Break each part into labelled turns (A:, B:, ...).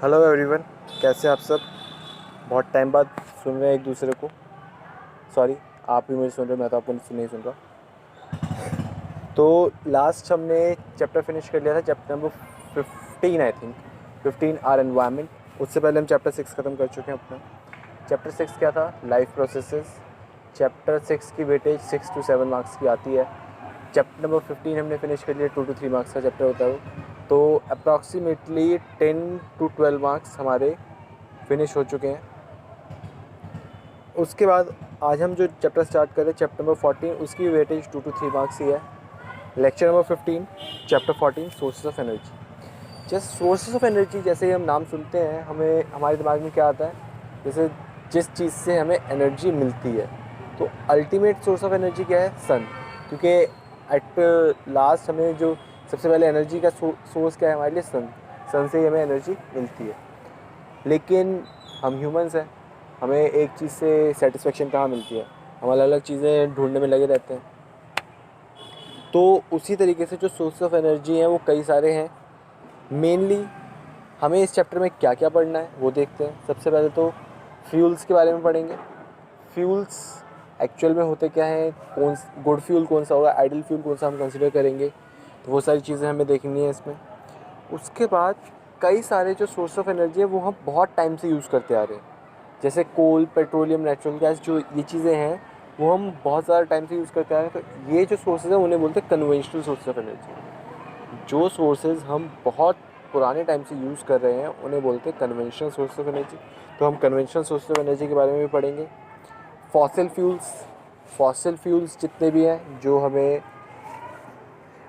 A: Hello everyone, कैसे हैं आप सब। बहुत टाइम बाद सुन रहे हैं एक दूसरे को। सॉरी, आप भी मुझे सुन रहे हो, मैं तो आपको नहीं सुन रहा। तो लास्ट हमने चैप्टर फिनिश कर लिया था, chapter number 15 I think, 15 our environment. उससे पहले हम चैप्टर 6 ख़त्म कर चुके हैं अपना। चैप्टर 6 क्या था? Life processes. चैप्टर 6 की वेटेज 6 to 7 मार्क्स की आती है। चैप्टर नंबर 15 हमने फिनिश कर लिया, 2 to 3 मार्क्स का चैप्टर होता है वो। तो अप्रॉक्सीमेटली 10 to 12 मार्क्स हमारे फिनिश हो चुके हैं। उसके बाद आज हम जो चैप्टर स्टार्ट कर रहे हैं, चैप्टर नंबर 14, उसकी वेटेज 2 to 3 मार्क्स ही है। Lecture number 15, chapter 14, sources of energy. जैसे सोर्सेज ऑफ एनर्जी जैसे ही हम नाम सुनते हैं, हमें हमारे दिमाग में क्या आता है? जैसे जिस चीज़ से हमें एनर्जी मिलती है, तो अल्टीमेट सोर्स ऑफ एनर्जी क्या है? सन। क्योंकि एट लास्ट हमें जो सबसे पहले एनर्जी का सोर्स क्या है हमारे लिए? सन। सन से ही हमें एनर्जी मिलती है। लेकिन हम ह्यूमंस हैं, हमें एक चीज़ से सेटिस्फेक्शन कहाँ मिलती है? हम अलग अलग चीज़ें ढूंढने में लगे रहते हैं। तो उसी तरीके से जो सोर्स ऑफ एनर्जी हैं वो कई सारे हैं। मेनली हमें इस चैप्टर में क्या क्या पढ़ना है वो देखते हैं। सबसे पहले तो फ्यूल्स के बारे में पढ़ेंगे। फ्यूल्स एक्चुअल में होते क्या हैं, कौन गुड फ्यूल कौन सा होगा, आइडल फ्यूल कौन सा हम कंसिडर करेंगे, तो वो सारी चीज़ें हमें देखनी है इसमें। उसके बाद कई सारे जो सोर्स ऑफ एनर्जी है वो हम बहुत टाइम से यूज़ करते आ रहे हैं। जैसे कोल, पेट्रोलियम, नेचुरल गैस, जो ये चीज़ें हैं वो हम बहुत ज़्यादा टाइम से यूज़ करते आ रहे हैं। तो ये जो सोर्सेज हैं उन्हें बोलते हैं कन्वेंशनल सोर्स ऑफ एनर्जी। जो सोर्सेज हम बहुत पुराने टाइम से यूज़ कर रहे हैं उन्हें बोलते हैं कन्वेंशनल सोर्स ऑफ एनर्जी। तो हम कन्वेंशनल सोर्स ऑफ एनर्जी के बारे में भी पढ़ेंगे। फॉसिल फ्यूल्स जितने भी हैं जो हमें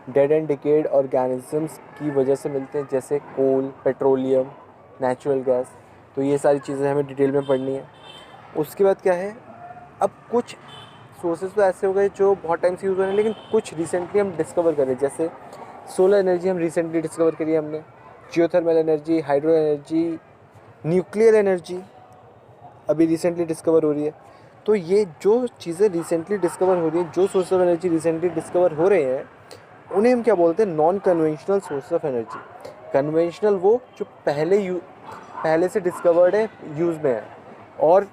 A: डेड एंड डिकेड ऑर्गेनिजम्स की वजह से मिलते हैं, जैसे कोल, पेट्रोलियम, नेचुरल गैस, तो ये सारी चीज़ें हमें डिटेल में पढ़नी है। उसके बाद क्या है, अब कुछ सोर्सेज तो ऐसे हो गए जो बहुत टाइम से यूज़ हो रहे हैं, लेकिन कुछ रिसेंटली हम डिस्कवर करें। जैसे सोलर एनर्जी हम रिसेंटली डिस्कवर करी है हमने, geothermal energy, hydro energy, nuclear energy अभी रिसेंटली डिस्कवर हो रही है। तो ये जो चीज़ें रिसेंटली डिस्कवर हो रही हैं, जो source of energy recently discover हो रहे हैं, उन्हें हम क्या बोलते हैं? Non conventional source of energy. Conventional वो जो पहले से डिस्कवर्ड है, यूज़ में है, और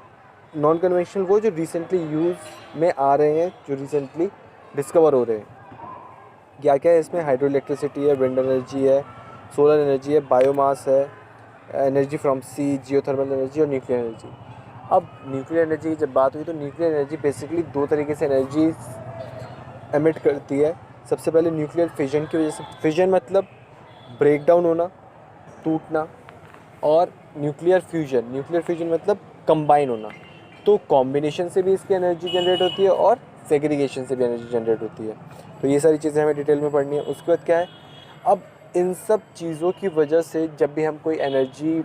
A: नॉन कन्वेंशनल वो जो रिसेंटली यूज़ में आ रहे हैं, जो रिसेंटली डिस्कवर हो रहे हैं। क्या क्या है इसमें? हाइड्रो इलेक्ट्रिसिटी है, विंड एनर्जी है, सोलर एनर्जी है, बायोमास है, energy from sea, geothermal energy और न्यूक्लियर एनर्जी। अब न्यूक्लियर एनर्जी की जब बात हुई तो न्यूक्लियर एनर्जी बेसिकली दो तरीके से एनर्जी एमिट करती है। सबसे पहले न्यूक्लियर फिजन की वजह से। फिजन मतलब ब्रेक डाउन होना, टूटना, और न्यूक्लियर फ्यूजन मतलब कंबाइन होना। तो कॉम्बिनेशन से भी इसकी एनर्जी जनरेट होती है और सेग्रीगेशन से भी एनर्जी जनरेट होती है। तो ये सारी चीज़ें हमें डिटेल में पढ़नी है। उसके बाद क्या है, अब इन सब चीज़ों की वजह से जब भी हम कोई एनर्जी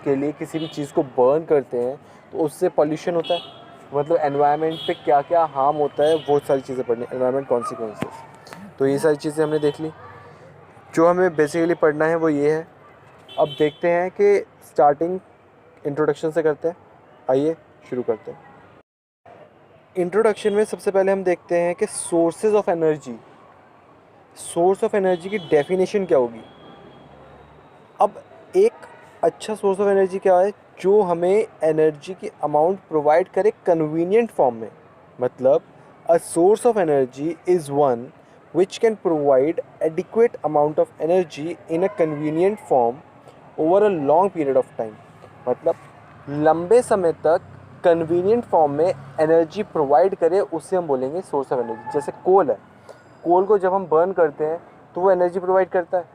A: के लिए किसी भी चीज़ को बर्न करते हैं तो उससे पॉल्यूशन होता है। मतलब एनवायरनमेंट पे क्या क्या हार्म होता है वो सारी चीज़ें पढ़नी, एनवायरनमेंट कॉन्सिक्वेंसेस। तो ये सारी चीज़ें हमने देख ली। जो हमें बेसिकली पढ़ना है वो ये है। अब देखते हैं कि स्टार्टिंग इंट्रोडक्शन से करते हैं। आइए शुरू करते हैं। इंट्रोडक्शन में सबसे पहले हम देखते हैं कि sources of energy. Source of energy की डेफिनेशन क्या होगी? अब एक अच्छा सोर्स ऑफ एनर्जी क्या है? जो हमें एनर्जी की अमाउंट प्रोवाइड करे कन्वीनियंट फॉर्म में। मतलब a source of energy is one which can provide adequate amount of energy in a convenient form over a long period of time। मतलब लंबे समय तक कन्वीनियंट फॉर्म में एनर्जी प्रोवाइड करे, उससे हम बोलेंगे सोर्स ऑफ एनर्जी। जैसे कोल है, कोल को जब हम बर्न करते हैं तो वो एनर्जी प्रोवाइड करता है,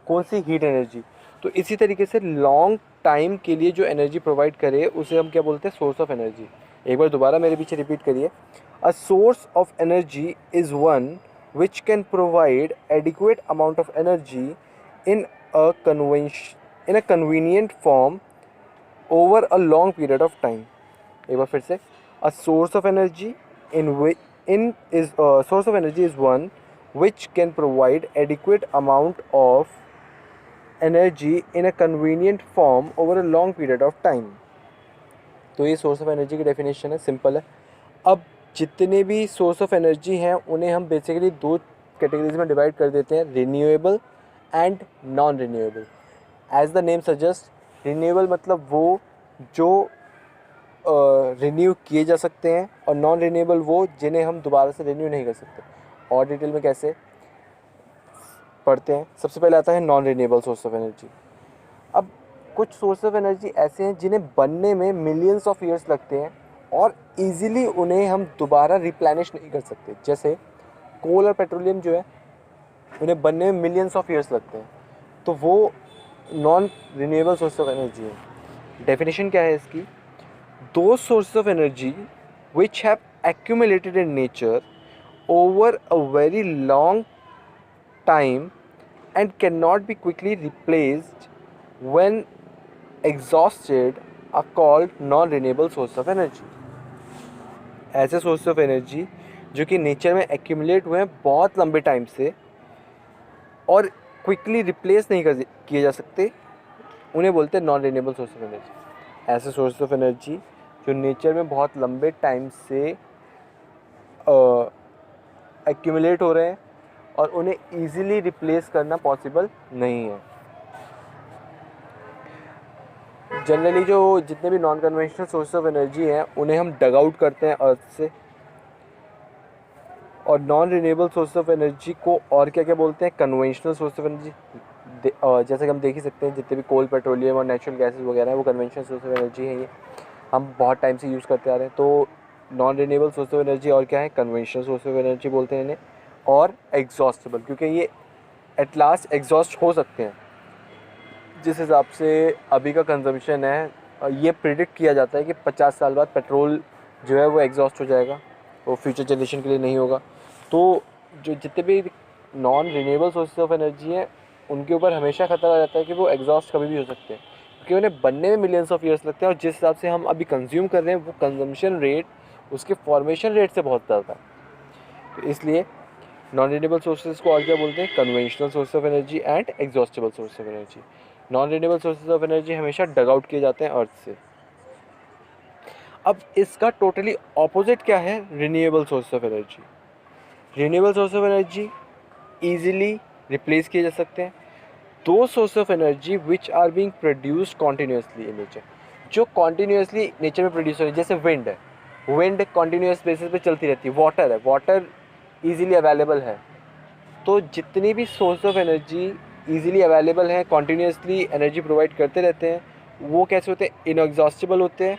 A: कौन सी? Heat energy. तो इसी तरीके से लॉन्ग टाइम के लिए जो एनर्जी प्रोवाइड करे उसे हम क्या बोलते हैं? Source of energy. एक बार दोबारा मेरे पीछे रिपीट करिए। A source of energy is one which can provide adequate amount of energy in in a convenient form over a long period of time. एक बार फिर से। A source of energy in is source of energy is one which can provide adequate amount of energy in a convenient form over a long period of time। तो ये source of energy की definition है, simple है। अब जितने भी source of energy हैं उन्हें हम बेसिकली दो कैटेगरीज में डिवाइड कर देते हैं, renewable and non renewable. As the name suggest renewable मतलब वो जो रिन्यू किए जा सकते हैं, और नॉन रिन्यूएबल वो जिन्हें हम दोबारा से रिन्यू नहीं कर सकते। और डिटेल में कैसे पढ़ते हैं। सबसे पहले आता है non renewable source of energy. अब कुछ सोर्स ऑफ एनर्जी ऐसे हैं जिन्हें बनने में मिलियंस ऑफ ईयर्स लगते हैं और इजीली उन्हें हम दोबारा रिप्लेनिश नहीं कर सकते। जैसे कोल और पेट्रोलियम जो है उन्हें बनने में मिलियंस ऑफ ईयर्स लगते हैं, तो वो non renewable source of energy है। डेफिनेशन क्या है इसकी? दो source of energy which have accumulated in nature over a very long time and cannot be quickly replaced when exhausted are called non-renewable source of energy। ऐसे source of energy जो कि nature में accumulate हुए हैं बहुत लंबे time से और क्विकली रिप्लेस नहीं किए जा सकते, उन्हें बोलते हैं non renewable source of energy. ऐसे सोर्स ऑफ एनर्जी जो नेचर में बहुत लंबे टाइम से एक्यूमुलेट हो रहे हैं और उन्हें ईजिली रिप्लेस करना पॉसिबल नहीं है। जनरली जो जितने भी non conventional source of energy हैं उन्हें हम डग आउट करते हैं अर्थ से, और non renewable source of energy को और क्या क्या बोलते हैं? Conventional source of energy. जैसे कि हम देख ही सकते हैं जितने भी कोल, पेट्रोलियम और नेचुरल गैसेस वगैरह हैं वो कन्वेंशनल सोर्स ऑफ एनर्जी हैं, ये हम बहुत टाइम से यूज़ करते आ रहे हैं। तो non renewable source of energy और क्या है? कन्वेंशनल सोर्स ऑफ एनर्जी बोलते हैं इन्हें, और एग्जॉस्टेबल, क्योंकि ये एट लास्ट एग्जॉस्ट हो सकते हैं। जिस हिसाब से अभी का कंजम्पशन है, ये प्रिडिक्ट किया जाता है कि 50 साल बाद पेट्रोल जो है वो एग्जॉस्ट हो जाएगा, वो फ्यूचर जनरेशन के लिए नहीं होगा। तो जो जितने भी non renewable sources of energy हैं उनके ऊपर हमेशा खतरा रहता है कि वो एग्जॉस्ट कभी भी हो सकते हैं, क्योंकि उन्हें बनने में मिलियंस ऑफ ईयर्स लगते हैं, और जिस हिसाब से हम अभी कंज्यूम कर रहे हैं वो कंजम्पशन रेट उसके फॉर्मेशन रेट से बहुत ज़्यादा है। तो इसलिए नॉन रिन्यूएबल सोर्सेज को और क्या बोलते हैं? Conventional source of energy and exhaustible source of energy. Non renewable sources of energy हमेशा डग आउट किए जाते हैं अर्थ से। अब इसका टोटली ऑपोजिट क्या है? Renewable source of energy. Renewable source of energy easily replace किए जा सकते हैं। दो source of energy which are being produced continuously in nature, जो कॉन्टीन्यूसली नेचर में प्रोड्यूस हो रही है। जैसे विंड है, विंड कॉन्टीन्यूस बेसिस पे चलती रहती है। वाटर है, वाटर ईजिली अवेलेबल है। तो जितनी भी source of energy easily available हैं, कॉन्टीन्यूसली एनर्जी प्रोवाइड करते रहते हैं, वो कैसे होते हैं? इनएग्जॉस्टेबल होते हैं।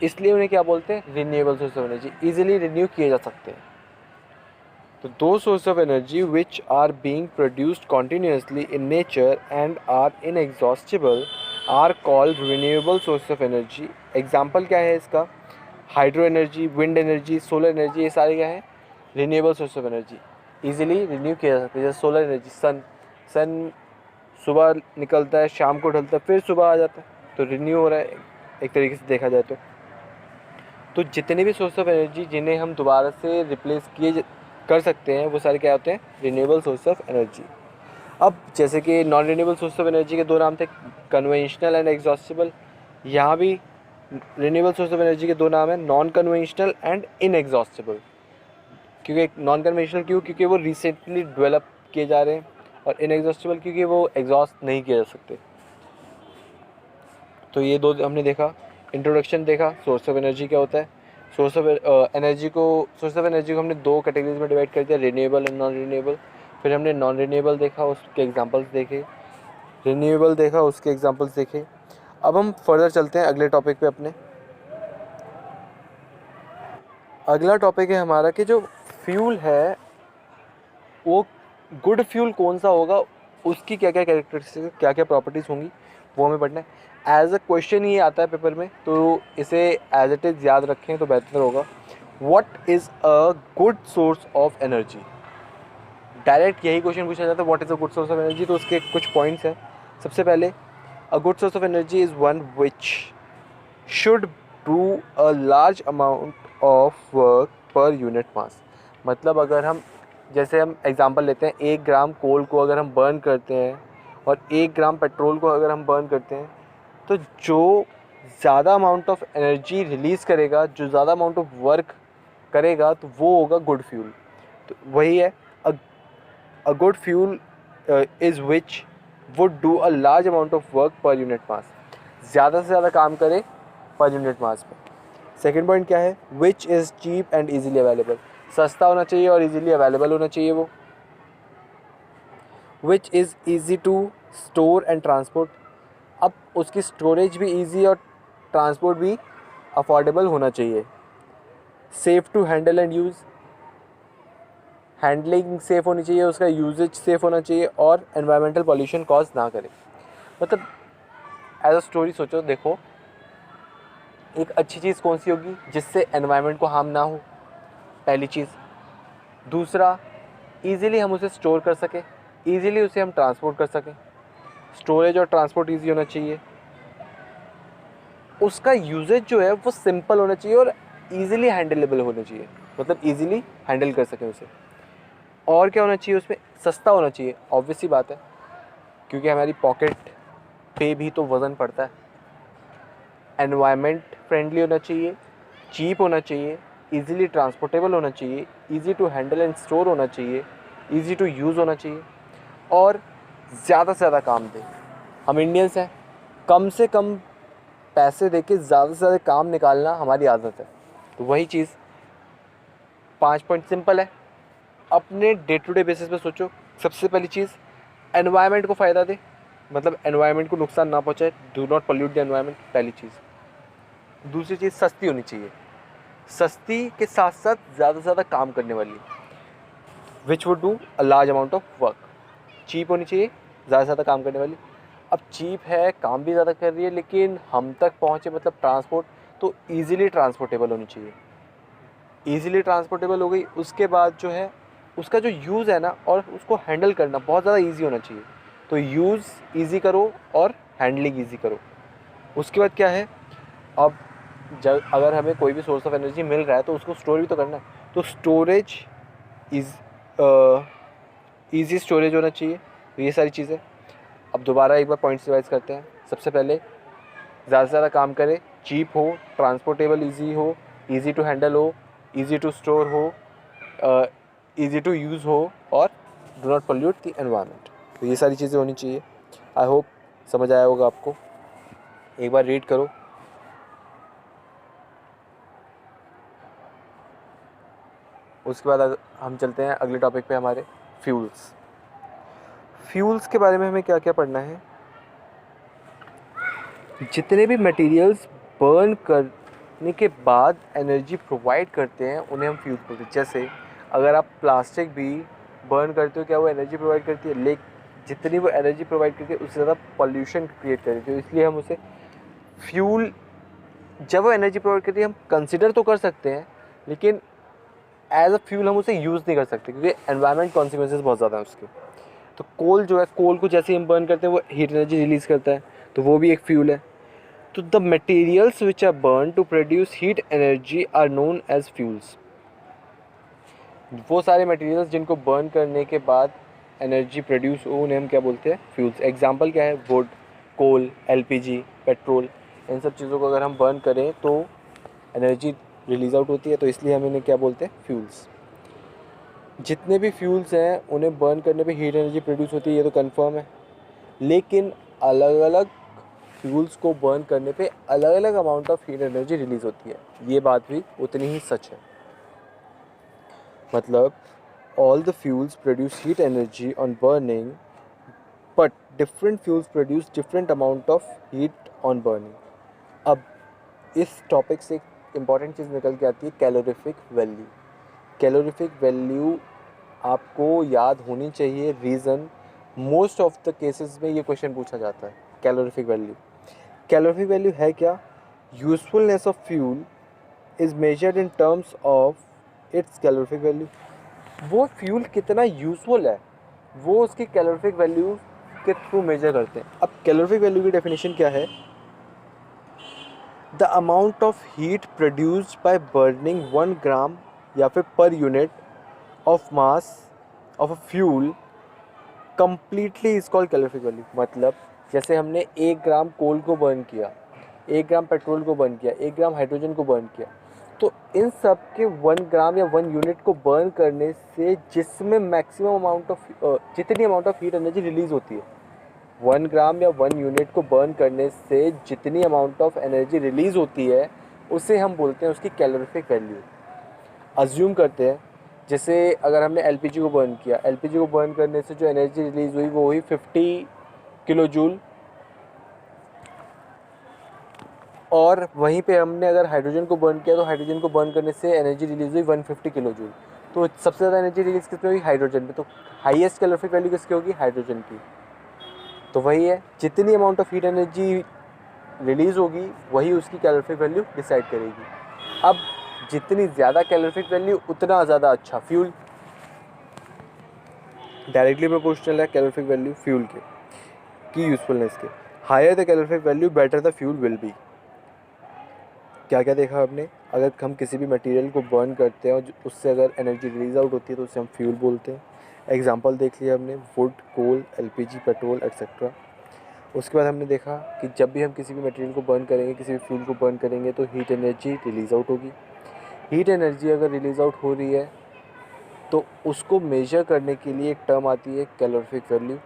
A: इसलिए उन्हें क्या बोलते हैं? Renewable source of energy, easily renew किए जा सकते हैं। तो दो source of energy which are being produced continuously in nature and are inexhaustible are called renewable source of energy. Example क्या है इसका? Hydro energy, wind energy, solar energy, ये सारे क्या हैं? Renewable source of energy, easily renew किया जा सकता है। जैसे सोलर एनर्जी, सन सुबह निकलता है, शाम को ढलता है, फिर सुबह आ जाता है, तो रिन्यू हो रहा है एक तरीके से देखा जाए तो जितने भी सोर्स ऑफ एनर्जी जिन्हें हम दोबारा से रिप्लेस कर सकते हैं वो सारे क्या होते हैं? Renewable source of energy. अब जैसे कि non renewable source of energy के दो नाम थे, कन्वेंशनल एंड एग्जॉस्टेबल। यहाँ भी रिन्यूएबल सोर्स ऑफ एनर्जी के दो नाम हैं, नॉन कन्वेंशनल एंड इनएग्जॉस्टेबल। क्योंकि नॉन कन्वेंशनल क्योंकि वो रिसेंटली डेवलप किए जा रहे हैं, और इनएग्जॉस्टेबल क्योंकि वो एग्जॉस्ट नहीं किए जा सकते। तो ये दो हमने देखा, इंट्रोडक्शन देखा, सोर्स ऑफ एनर्जी क्या होता है। सोर्स ऑफ एनर्जी को हमने दो कैटेगरीज में डिवाइड कर दिया, रिन्यूएबल एंड नॉन रिन्यूएबल। फिर हमने नॉन रिन्यूएबल देखा, उसके एग्जांपल्स देखे, रिन्यूएबल देखा, उसके एग्जांपल्स देखे। अब हम फर्दर चलते हैं अगले टॉपिक पे अपने। अगला टॉपिक है हमारा कि जो फ्यूल है वो गुड फ्यूल कौन सा होगा, उसकी क्या क्या कैरेक्टरिस्टिक्स, क्या क्या प्रॉपर्टीज़ होंगी, वो हमें पढ़ना है। एज अ क्वेश्चन ये आता है पेपर में, तो इसे एज इट इज़ याद रखें तो बेहतर होगा। What is a good source of energy? Direct यही क्वेश्चन पूछा जाता है, what is a good source of energy. तो उसके कुछ पॉइंट्स हैं। सबसे पहले, a good source of energy is one which should do a large amount of work per unit mass. मतलब अगर हम जैसे हम एग्जांपल लेते हैं, 1 ग्राम कोल को अगर हम बर्न करते हैं और 1 ग्राम पेट्रोल को अगर हम बर्न करते हैं, तो जो ज़्यादा अमाउंट ऑफ एनर्जी रिलीज़ करेगा, जो ज़्यादा अमाउंट ऑफ वर्क करेगा, तो वो होगा गुड फ्यूल। तो वही है, a good fuel is which would do a large amount of work per unit mass, ज़्यादा से ज़्यादा काम करे पर यूनिट मास पे। सेकेंड पॉइंट क्या है, which is cheap and easily available, सस्ता होना चाहिए और ईजिली अवेलेबल होना चाहिए वो। Which is easy to store and transport, अब उसकी स्टोरेज भी ईजी और ट्रांसपोर्ट भी अफोर्डेबल होना चाहिए। Safe to handle and use, handling safe होनी चाहिए, उसका यूजेज सेफ़ होना चाहिए और एनवायरमेंटल पॉल्यूशन कॉज ना करे। मतलब एज अ स्टोरी सोचो, देखो एक अच्छी चीज़ कौन सी होगी जिससे एनवायरनमेंट को हार्म ना हो, पहली चीज़। दूसरा, ईज़िली हम उसे स्टोर कर सकें, ईज़िली उसे हम ट्रांसपोर्ट कर सकें, स्टोरेज और ट्रांसपोर्ट ईजी होना चाहिए। उसका यूजेज जो है वो सिंपल होना चाहिए और ईज़िली हैंडलेबल होना चाहिए, मतलब ईज़िली हैंडल कर सकें उसे। और क्या होना चाहिए उसमें, सस्ता होना चाहिए, ऑब्वियस सी बात है, क्योंकि हमारी पॉकेट पे भी तो वज़न पड़ता है। एनवायरनमेंट फ्रेंडली होना चाहिए, चीप होना चाहिए, इजीली ट्रांसपोर्टेबल होना चाहिए, easy to handle and store होना चाहिए, इजी टू यूज़ होना चाहिए और ज़्यादा से ज़्यादा काम दे। हम इंडियंस हैं, कम से कम पैसे दे के ज़्यादा से ज़्यादा काम निकालना हमारी आदत है। तो वही चीज़, 5 पॉइंट सिंपल है, अपने डे टू डे बेसिस पे सोचो। सबसे पहली चीज़, एनवायरनमेंट को फ़ायदा दे, मतलब एनवायरनमेंट को नुकसान ना पहुँचाए, do not pollute the environment, पहली चीज़। दूसरी चीज़, सस्ती होनी चाहिए, सस्ती के साथ साथ ज़्यादा से ज़्यादा काम करने वाली, which would do a large amount of work. Cheap होनी चाहिए, ज़्यादा से ज़्यादा काम करने वाली। अब चीप है, काम भी ज़्यादा कर रही है, लेकिन हम तक पहुँचे, मतलब ट्रांसपोर्ट, तो ईज़िली ट्रांसपोर्टेबल होनी चाहिए। ईज़िली ट्रांसपोर्टेबल हो गई, उसके बाद जो है उसका जो यूज़ है ना, और उसको हैंडल करना बहुत ज़्यादा ईजी होना चाहिए। तो यूज़ ईजी करो और हैंडलिंग ईजी करो। उसके बाद क्या है, अब जब अगर हमें कोई भी सोर्स ऑफ एनर्जी मिल रहा है तो उसको स्टोर भी तो करना है, तो स्टोरेज इज़ ईजी स्टोरेज होना चाहिए। तो ये सारी चीज़ें अब दोबारा एक बार पॉइंट्स रिवाइज करते हैं। सबसे पहले, ज़्यादा से ज़्यादा काम करे, चीप हो, ट्रांसपोर्टेबल ईजी हो, ईजी टू हैंडल हो, ईजी टू स्टोर हो, ईजी टू यूज़ हो और do not pollute the environment. तो ये सारी चीज़ें होनी चाहिए। आई होप समझ आया होगा आपको। एक बार रीड करो। उसके बाद हम चलते हैं अगले टॉपिक पे, हमारे फ्यूल्स। फ्यूल्स के बारे में हमें क्या क्या पढ़ना है। जितने भी मटेरियल्स बर्न करने के बाद एनर्जी प्रोवाइड करते हैं उन्हें हम फ्यूल्स बोलते हैं। जैसे अगर आप प्लास्टिक भी बर्न करते हो, क्या वो एनर्जी प्रोवाइड करती है? लेकिन जितनी वो एनर्जी प्रोवाइड करती है उससे ज़्यादा पॉल्यूशन क्रिएट करती है, तो इसलिए हम उसे फ्यूल, जब वो एनर्जी प्रोवाइड करती है हम कंसिडर तो कर सकते हैं, लेकिन एज अ फ्यूल हम उसे यूज़ नहीं कर सकते, क्योंकि एनवायरमेंट कॉन्सिक्वेंसेस बहुत ज़्यादा है उसके। तो कोल जो है, कोल को जैसे ही हम बर्न करते हैं वो हीट एनर्जी रिलीज़ करता है, तो वो भी एक फ्यूल है। तो the materials which are burn to produce heat energy are known as fuels. वो सारे मटेरियल्स जिनको बर्न करने के बाद एनर्जी प्रोड्यूस हो उन्हें हम क्या बोलते हैं? फ्यूल्स। एग्जांपल क्या है? वुड, कोल, एलपीजी, पेट्रोल, इन सब चीज़ों को अगर हम बर्न करें तो एनर्जी रिलीज आउट होती है, तो इसलिए हम इन्हें क्या बोलते हैं? फ्यूल्स। जितने भी फ्यूल्स हैं उन्हें बर्न करने पे हीट एनर्जी प्रोड्यूस होती है, ये तो कंफर्म है। लेकिन अलग अलग फ्यूल्स को बर्न करने पे अलग अलग amount of heat energy release होती है, ये बात भी उतनी ही सच है। मतलब all the fuels produce heat energy on burning, but different fuels produce different amount of heat on burning. अब इस टॉपिक से एक इम्पॉर्टेंट चीज़ निकल के आती है, कैलोरीफिक वैल्यू। कैलोरीफिक वैल्यू आपको याद होनी चाहिए। Reason, most of the cases में ये क्वेश्चन पूछा जाता है। कैलोरीफिक वैल्यू, कैलोरीफिक वैल्यू है क्या? Usefulness of fuel is measured in terms of its calorific value. वो फ्यूल कितना यूज़फुल है वो उसकी कैलोरीफिक वैल्यू के थ्रू मेजर करते हैं। अब कैलोरीफिक वैल्यू की डेफिनेशन क्या है? The amount of heat produced by burning 1 ग्राम या फिर per unit of mass of a fuel completely is called calorific value. मतलब जैसे हमने 1 ग्राम कोल को बर्न किया, 1 ग्राम पेट्रोल को बर्न किया, 1 ग्राम हाइड्रोजन को बर्न किया, तो इन सब के 1 ग्राम या 1 यूनिट को बर्न करने से जिसमें मैक्सिमम अमाउंट ऑफ जितनी amount of heat energy release होती है, 1 ग्राम या 1 यूनिट को बर्न करने से जितनी अमाउंट ऑफ एनर्जी रिलीज़ होती है उसे हम बोलते हैं उसकी कैलोरीफिक वैल्यू। अज्यूम करते हैं जैसे अगर हमने एलपीजी को बर्न किया, एलपीजी को बर्न करने से जो एनर्जी रिलीज़ हुई वो हुई 50 किलो जूल, और वहीं पे हमने अगर हाइड्रोजन को बर्न किया तो हाइड्रोजन को बर्न करने से एनर्जी रिलीज़ हुई 150 किलो जूल। तो सबसे ज़्यादा एनर्जी रिलीज़ किस में हुई? हाइड्रोजन में। तो हाईएस्ट कैलोरीफिक वैल्यू किसकी होगी? हाइड्रोजन की। तो वही है, जितनी amount of heat energy release होगी वही उसकी कैलोरीफिक वैल्यू डिसाइड करेगी। अब जितनी ज़्यादा कैलोरीफिक वैल्यू उतना ज़्यादा अच्छा फ्यूल, डायरेक्टली प्रोपोर्शनल है कैलोरीफिक वैल्यू फ्यूल के की यूज़फुलनेस के। Higher the calorific value better the fuel will be. क्या क्या देखा आपने? अगर हम किसी भी मटेरियल को बर्न करते हैं और उससे अगर एनर्जी रिलीज आउट होती है तो उसे हम फ्यूल बोलते हैं। एग्जांपल देख लिया हमने, wood, coal, LPG, petrol etcetera. उसके बाद हमने देखा कि जब भी हम किसी भी मटेरियल को बर्न करेंगे, किसी भी फ्यूल को बर्न करेंगे तो हीट एनर्जी रिलीज़ आउट होगी। हीट एनर्जी अगर रिलीज़ आउट हो रही है तो उसको मेजर करने के लिए एक टर्म आती है calorific value.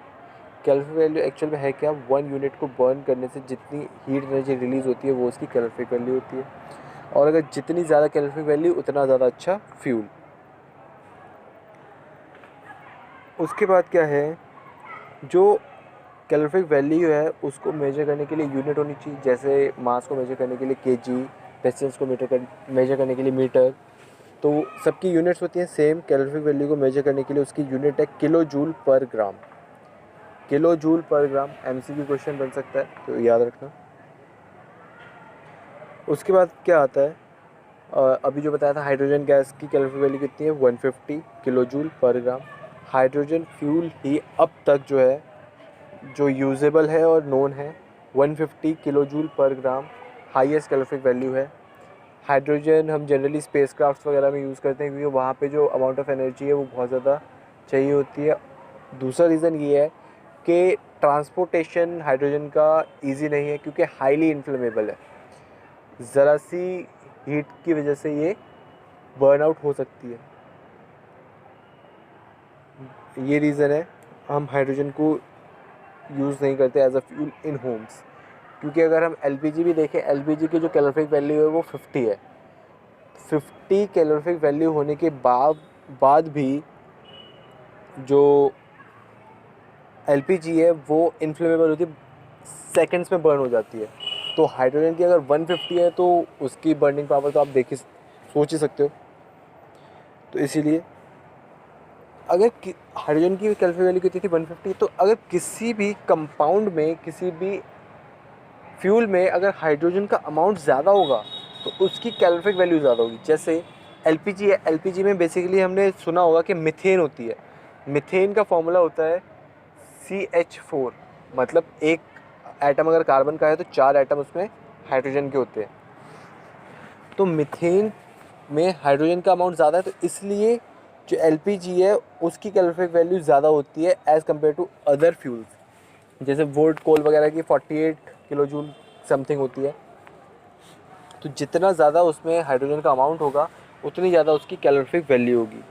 A: Calorific value actual में है क्या? 1 यूनिट को बर्न करने से जितनी हीट एनर्जी रिलीज़ होती है वो उसकी कैलोरीफिक वैल्यू होती है, और अगर जितनी ज़्यादा कैलोरीफिक वैल्यू उतना ज़्यादा अच्छा फ्यूल। उसके बाद क्या है, जो कैलोरीफिक वैल्यू है उसको मेजर करने के लिए यूनिट होनी चाहिए। जैसे मास को मेजर करने के लिए केजी, डिस्टेंस को मेजर करने के लिए मीटर। तो सबकी यूनिट्स होती हैं सेम। कैलोरीफिक वैल्यू को मेजर करने के लिए उसकी यूनिट है किलो जूल पर ग्राम। किलो जूल पर ग्राम एमसीक्यू क्वेश्चन बन सकता है, तो याद रखना। उसके बाद क्या आता है, अभी जो बताया था हाइड्रोजन गैस की कैलोरीफिक वैल्यू कितनी है? 150 किलो जूल पर ग्राम। हाइड्रोजन फ्यूल ही अब तक जो है, जो यूजेबल है और नोन है, 150 किलो जूल पर ग्राम हाईएस्ट कैलोरीफिक वैल्यू है। हाइड्रोजन हम जनरली स्पेस क्राफ्ट वगैरह में यूज़ करते हैं क्योंकि वहाँ पे जो अमाउंट ऑफ एनर्जी है वो बहुत ज़्यादा चाहिए होती है। दूसरा रीज़न ये है कि ट्रांसपोर्टेशन हाइड्रोजन का इजी नहीं है क्योंकि हाईली इन्फ्लेमेबल है। ज़रा सी हीट की वजह से ये बर्नआउट हो सकती है। ये रीज़न है हम हाइड्रोजन को यूज़ नहीं करते as a fuel in homes. क्योंकि अगर हम एलपीजी भी देखें, एलपीजी की जो कैलोरीफिक वैल्यू है वो 50 है। 50 कैलोरीफिक वैल्यू होने के बाद भी जो एलपीजी है वो इन्फ्लेमेबल होती है, सेकंड्स में बर्न हो जाती है। तो हाइड्रोजन की अगर 150 है तो उसकी बर्निंग पावर तो आप सोच ही सकते हो। तो इसीलिए अगर हाइड्रोजन की कैलोरीफिक वैल्यू कितनी थी? 150। तो अगर किसी भी कंपाउंड में, किसी भी फ्यूल में अगर हाइड्रोजन का अमाउंट ज़्यादा होगा तो उसकी कैलोरीफिक वैल्यू ज़्यादा होगी। जैसे एलपीजी है, एलपीजी में बेसिकली हमने सुना होगा कि मीथेन होती है। मीथेन का फॉर्मूला होता है CH4, मतलब एक एटम अगर कार्बन का है तो 4 एटम उसमें हाइड्रोजन के होते हैं। तो मीथेन में हाइड्रोजन का अमाउंट ज़्यादा है, तो इसलिए जो एलपीजी है उसकी कैलोरीफिक वैल्यू ज़्यादा होती है as compared to other fuels. जैसे वुड, कोल वगैरह की 48 किलो जूल समथिंग होती है। तो जितना ज़्यादा उसमें हाइड्रोजन का अमाउंट होगा उतनी ज़्यादा उसकी कैलोरीफिक वैल्यू होगी।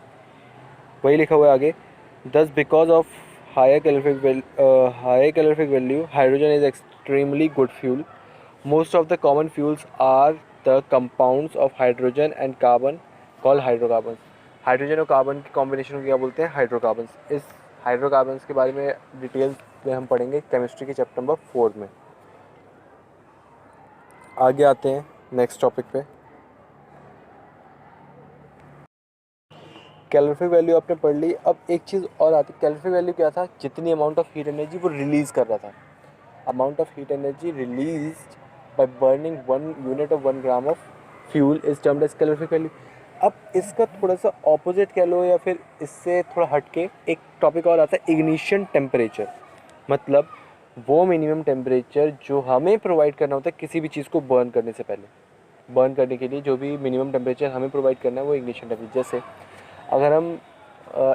A: वही लिखा हुआ है आगे, दस because of higher calorific value hydrogen is extremely good fuel. Most of the common fuels are the compounds of hydrogen and carbon call hydrocarbon. Hydrogen और कार्बन के कॉम्बिनेशन को क्या बोलते हैं? हाइड्रोकार्बन। इस हाइड्रोकार्बन के बारे में डिटेल्स में हम पढ़ेंगे केमिस्ट्री के चैप्टर नंबर 4 में। आगे आते हैं नेक्स्ट टॉपिक पे। कैलोरीफिक वैल्यू आपने पढ़ ली। अब एक चीज़ और आती है, कैलोरीफिक वैल्यू क्या था? जितनी अमाउंट ऑफ हीट एनर्जी वो रिलीज़ कर रहा था। Amount of heat energy released by burning 1 unit of 1 gram of fuel is termed as calorific value. अब इसका थोड़ा सा ऑपोजिट कह लो या फिर इससे थोड़ा हटके एक टॉपिक और आता है, इग्निशन टेम्परेचर। मतलब वो मिनिमम टेम्परेचर जो हमें प्रोवाइड करना होता है किसी भी चीज़ को बर्न करने से पहले। बर्न करने के लिए जो भी मिनिमम टेम्परेचर हमें प्रोवाइड करना है वो इग्निशन टेम्परेचर। जैसे अगर हम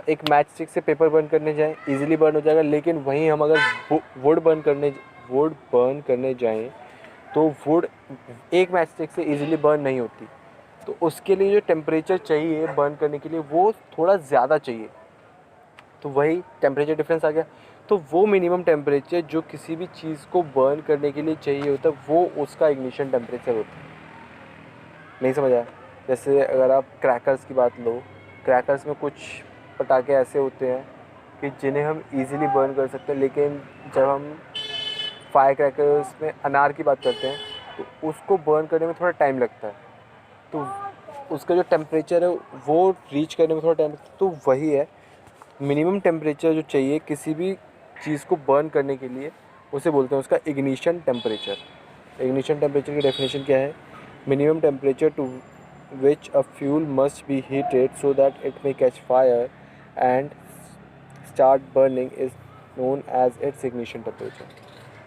A: एक मैच स्टिक से पेपर बर्न करने जाएं, इजीली बर्न हो जाएगा, लेकिन वहीं हम अगर वुड बर्न करने जाएं तो वुड एक मैच स्टिक से इजीली बर्न नहीं होती। तो उसके लिए जो टेम्परेचर चाहिए बर्न करने के लिए वो थोड़ा ज़्यादा चाहिए। तो वही टेम्परेचर डिफरेंस आ गया। तो वो मिनिमम टेम्परेचर जो किसी भी चीज़ को बर्न करने के लिए चाहिए होता है वो उसका इग्निशन टेम्परेचर होता है। नहीं समझ आया? जैसे अगर आप क्रैकर्स की बात लो, क्रैकर्स में कुछ पटाखे ऐसे होते हैं कि जिन्हें हम इजीली बर्न कर सकते हैं, लेकिन जब हम फायर क्रैकर्स में अनार की बात करते हैं तो उसको बर्न करने में थोड़ा टाइम लगता है, तो उसका जो टेम्परेचर है वो रीच करने में थोड़ा टाइम लगता है। तो वही है, मिनिमम टेम्परेचर जो चाहिए किसी भी चीज़ को बर्न करने के लिए उसे बोलते हैं उसका इग्निशन टेम्परेचर। इग्निशन टेम्परेचर की डेफिनेशन क्या है? Minimum temperature to which a fuel must be heated so that it may catch fire and start burning is known as its ignition temperature.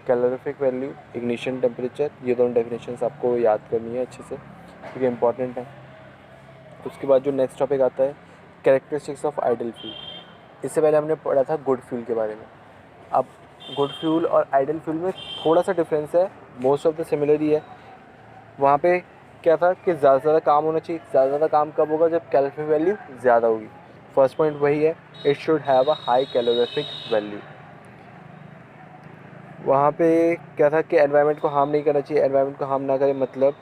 A: Calorific value, ignition temperature, ये दोनों definitions आपको याद करनी है अच्छे से क्योंकि इंपॉर्टेंट है। उसके बाद जो नेक्स्ट टॉपिक आता है, कैरेक्टरिस्टिक्स ऑफ आइडल फ्यूल। इससे पहले हमने पढ़ा था गुड फ्यूल के बारे में। अब गुड फ्यूल और आइडल फ्यूल में थोड़ा सा डिफरेंस है, मोस्ट ऑफ द सिमिलर ही है। वहाँ पे क्या था कि ज़्यादा से ज़्यादा काम होना चाहिए। ज़्यादा काम कब होगा? जब कैलोरीफिक वैल्यू ज़्यादा होगी। फर्स्ट पॉइंट वही है, it should have a high calorific value. वहाँ पे क्या था कि एनवायरनमेंट को हार्म नहीं करना चाहिए। एनवायरनमेंट को हार्म ना करे मतलब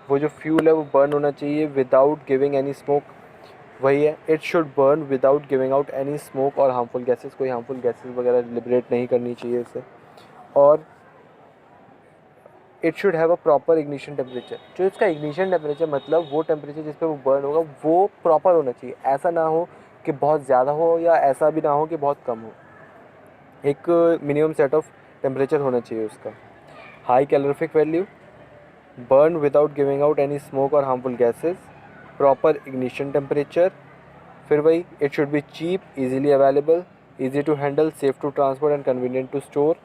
A: वो जो फ्यूल है वो बर्न होना चाहिए विदाउट गिविंग एनी स्मोक। वही है, it should burn without giving out any smoke और हार्मफुल गैसेस। कोई हार्मफुल गैसेस वगैरह लिबरेट नहीं करनी चाहिए इसे। और it should have a proper ignition temperature. जो इसका इग्निशन टेम्परेचर मतलब वो टेम्परेचर जिस पे वो बर्न होगा वो प्रॉपर होना चाहिए। ऐसा ना हो कि बहुत ज़्यादा हो या ऐसा भी ना हो कि बहुत कम हो। एक मिनिमम सेट ऑफ टेम्परेचर होना चाहिए उसका। High calorific value, burn without giving out any smoke और harmful gases, proper ignition temperature. फिर वही, it should be cheap, easily available, easy to handle, safe to transport and convenient to store.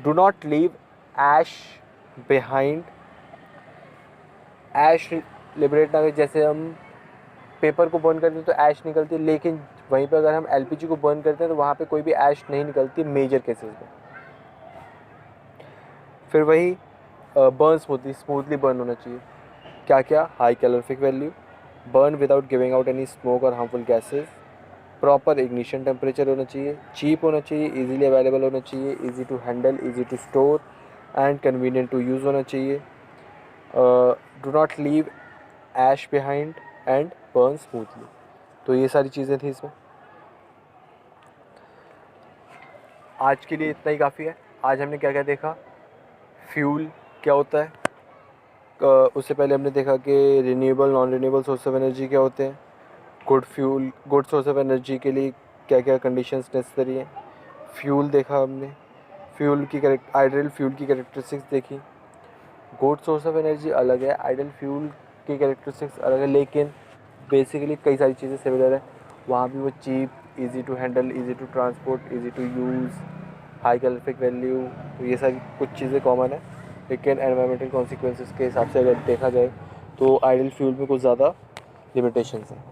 A: Do not leave ash behind. Ash liberate ना करें। जैसे हम paper को burn करते हैं तो ऐश निकलती है, लेकिन वहीं पर अगर हम एलपीजी को बर्न करते हैं तो वहाँ पे कोई भी ऐश नहीं निकलती मेजर केसेस में। फिर वही, बर्न स्मूथली बर्न होना चाहिए। क्या क्या? High calorific value, burn without giving out any smoke और harmful gases, proper ignition temperature होना चाहिए, चीप होना चाहिए, इजीली अवेलेबल होना चाहिए, easy to handle, easy to store and convenient to use होना चाहिए, do not leave ash behind and burn smoothly. तो ये सारी चीज़ें थी इसमें। आज के लिए इतना ही काफ़ी है। आज हमने क्या क्या देखा, फ्यूल क्या होता है, उससे पहले हमने देखा कि renewable non renewable source of energy क्या होते हैं, गुड सोर्स ऑफ एनर्जी के लिए क्या क्या कंडीशंस नेसेसरी हैं, फ्यूल देखा हमने, आइडल फ्यूल की कैरेक्टरिस्टिक्स देखी। गुड सोर्स ऑफ एनर्जी अलग है, आइडल फ्यूल की कैरेक्टरिस्टिक्स अलग है, लेकिन बेसिकली कई सारी चीज़ें सिमिलर है। वहाँ भी वो cheap, easy to handle, easy to transport, easy to use, high calorific value, तो ये सारी कुछ चीज़ें कॉमन है। लेकिन एनवायरमेंटल कॉन्सिक्वेंसेस के हिसाब से अगर देखा जाए तो आइडल फ्यूल में कुछ ज़्यादा लिमिटेशंस हैं।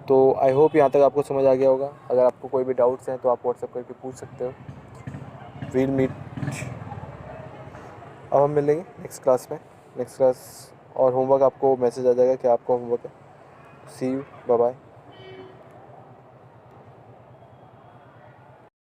A: तो आई होप यहाँ तक आपको समझ आ गया होगा। अगर आपको कोई भी डाउट्स हैं तो आप व्हाट्सएप करके पूछ सकते हो। वील मीट, अब हम मिलेंगे नेक्स्ट क्लास और होमवर्क आपको मैसेज आ जाएगा कि आपका होमवर्क है। सी यू, बाय बाय।